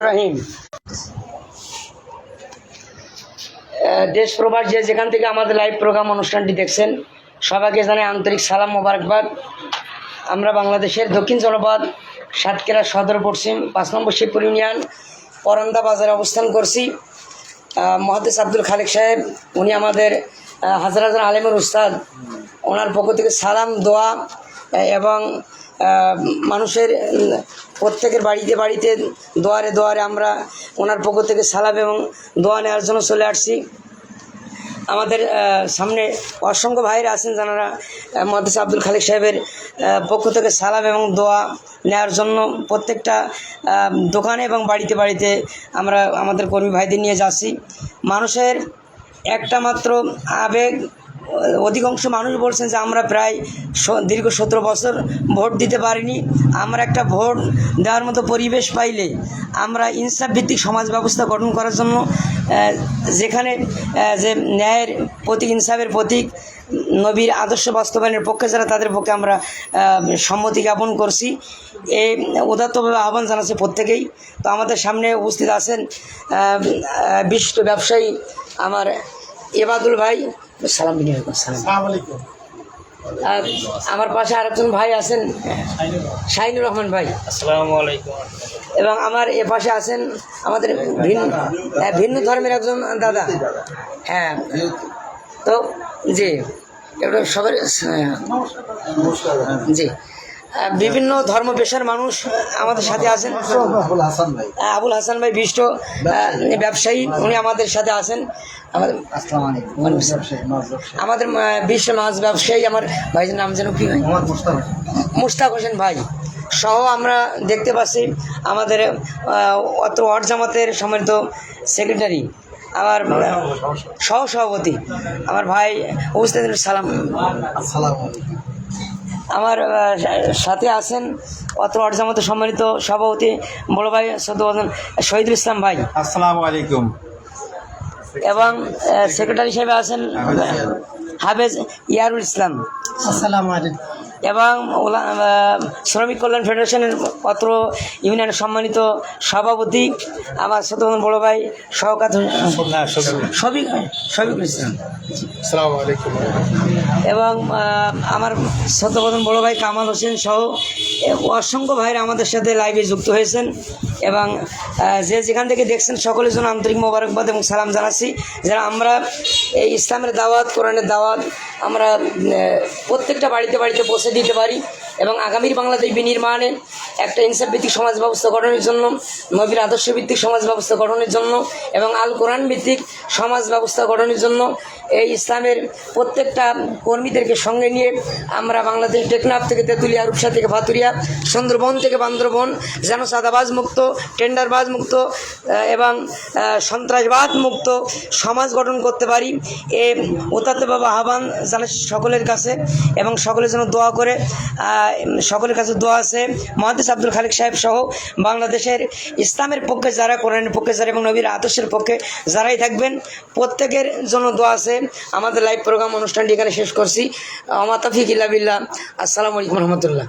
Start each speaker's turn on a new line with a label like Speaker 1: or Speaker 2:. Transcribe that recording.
Speaker 1: রহিম। দেশ প্রবাস যে যেখান থেকে আমাদের লাইভ প্রোগ্রাম অনুষ্ঠানটি দেখছেন সবাইকে জানাই আন্তরিক সালাম মোবারকবাদ। আমরা বাংলাদেশের দক্ষিণ জনপদ সাতক্ষীরা সদর পশ্চিম 5 নম্বর শিবপুর ইউনিয়ন পরন্দা বাজারে অবস্থান করছি। মহাদেশ আব্দুল খালেক সাহেব উনি আমাদের হাজার হাজার আলেমের উস্তাদ, ওনার পক্ষ থেকে সালাম দোয়া এবং মানুষের প্রত্যেকের বাড়িতে বাড়িতে দোয়ারে দোয়ারে আমরা ওনার পক্ষ থেকে সালাম এবং দোয়া নেওয়ার জন্য চলে আসছি। আমাদের সামনে অসংখ্য ভাইরা আছেন যারা মহাদেশ আব্দুল খালেক সাহেবের পক্ষ থেকে সালাম এবং দোয়া নেওয়ার জন্য প্রত্যেকটা দোকানে এবং বাড়িতে বাড়িতে আমরা আমাদের কর্মী ভাইদের নিয়ে যাচ্ছি। মানুষের একটা মাত্র আবেগ, অধিকাংশ মানুষ বলছেন যে আমরা প্রায় দীর্ঘ 17 বছর ভোট দিতে পারিনি। আমরা একটা ভোট দেওয়ার মতো পরিবেশ পাইলে আমরা ইনসাফ ভিত্তিক সমাজ ব্যবস্থা গঠন করার জন্য যেখানে যে ন্যায়ের প্রতীক, ইনসাফের প্রতীক, নবীর আদর্শ বাস্তবায়নের পক্ষে যারা তাদের পক্ষে আমরা সম্মতি জ্ঞাপন করছি। এই উদাত্তভাবে আহ্বান জানাচ্ছে প্রত্যেকেই। তো আমাদের সামনে উপস্থিত আছেন বিশিষ্ট ব্যবসায়ী আমার এবাদুল ভাই, সালাম আলাইকুম। আমার পাশে আরেকজন ভাই আছেন শাহিনুর রহমান ভাই, আসসালামু আলাইকুম। এবং আমার এ পাশে আছেন আমাদের ভিন্ন ধর্মের একজন দাদা। হ্যাঁ, তো জি এটা সবার জি বিভিন্ন ধর্ম পেশার মানুষ আমাদের সাথে আছেন। আবুল হাসান ভাই বিশিষ্ট ব্যবসায়ী, উনি আমাদের সাথে আছেন। আমাদের বিশ্ব মাছ ব্যবসায়ী আমার ভাইয়ের নাম যেন কি ভাই, মুশতাক হোসেন ভাই সহ আমরা দেখতে পাচ্ছি আমাদের অত্র ওয়ার্ড জামাতের সম্মানিত সেক্রেটারি, আমার সহ সভাপতি আমার ভাই উপস্থিত। সালাম। আমার সাথে আছেন অত্র ওয়ার্ড জামাতের সম্মানিত সভাপতি বড় ভাই শহীদুল ইসলাম ভাই, আসসালামু আলাইকুম। এবং সেক্রেটারি হিসেবে আছেন হাফেজ ইয়ারুল ইসলাম, আসসালামু আলাইকুম। এবং শ্রমিক কল্যাণ ফেডারেশনের অত্র ইউনিয়নের সম্মানিত সভাপতি আমার ছোট বড় ভাই শওকত শফিকুল ইসলাম, আসসালামু আলাইকুম। এবং আমার ছোট বড় ভাই কামাল হোসেন সহ অসংখ্য ভাইরা আমাদের সাথে লাইভে যুক্ত হয়েছেন। এবং যে যেখান থেকে দেখছেন সকলের জন্য আন্তরিক মোবারকবাদ এবং সালাম জানাচ্ছি। যারা আমরা এই ইসলামের দাওয়াত, কোরআনের দাওয়াত আমরা প্রত্যেকটা বাড়িতে বাড়িতে পৌঁছে দিতে পারি এবং আগামীর বাংলাদেশ বিনির্মাণে একটা ইনসাফ ভিত্তিক সমাজ ব্যবস্থা গঠনের জন্য, নবীর আদর্শ ভিত্তিক সমাজ ব্যবস্থা গঠনের জন্য এবং আল কোরআন ভিত্তিক সমাজ ব্যবস্থা গঠনের জন্য এই ইসলামের প্রত্যেকটা কর্মীদেরকে সঙ্গে নিয়ে আমরা বাংলাদেশ টেকনাফ থেকে তেঁতুলিয়া, রূপসা থেকে ভাতুরিয়া, সুন্দরবন থেকে বান্দরবন যেন সাদাবাজ মুক্ত, টেন্ডারবাজ মুক্ত এবং সন্ত্রাসবাদ মুক্ত সমাজ গঠন করতে পারি। এ উদাত্তভাবে আহ্বান জানাই সকলের কাছে এবং সকলের জন্য দোয়া করে সকলের কাছে দোয়া আছে মহাদেশ আব্দুল খালেক সাহেব সহ বাংলাদেশের ইসলামের পক্ষে যারা, কোরআনের পক্ষে যারা এবং নবীর আদর্শের পক্ষে যারাই থাকবেন প্রত্যেকের জন্য দোয়া আছে। আমাদের লাইভ প্রোগ্রাম অনুষ্ঠানটি এখানে শেষ করছি। আমা তাফিক ইল্লা বিল্লাহ। আসসালামু আলাইকুম রহমতুল্লাহ।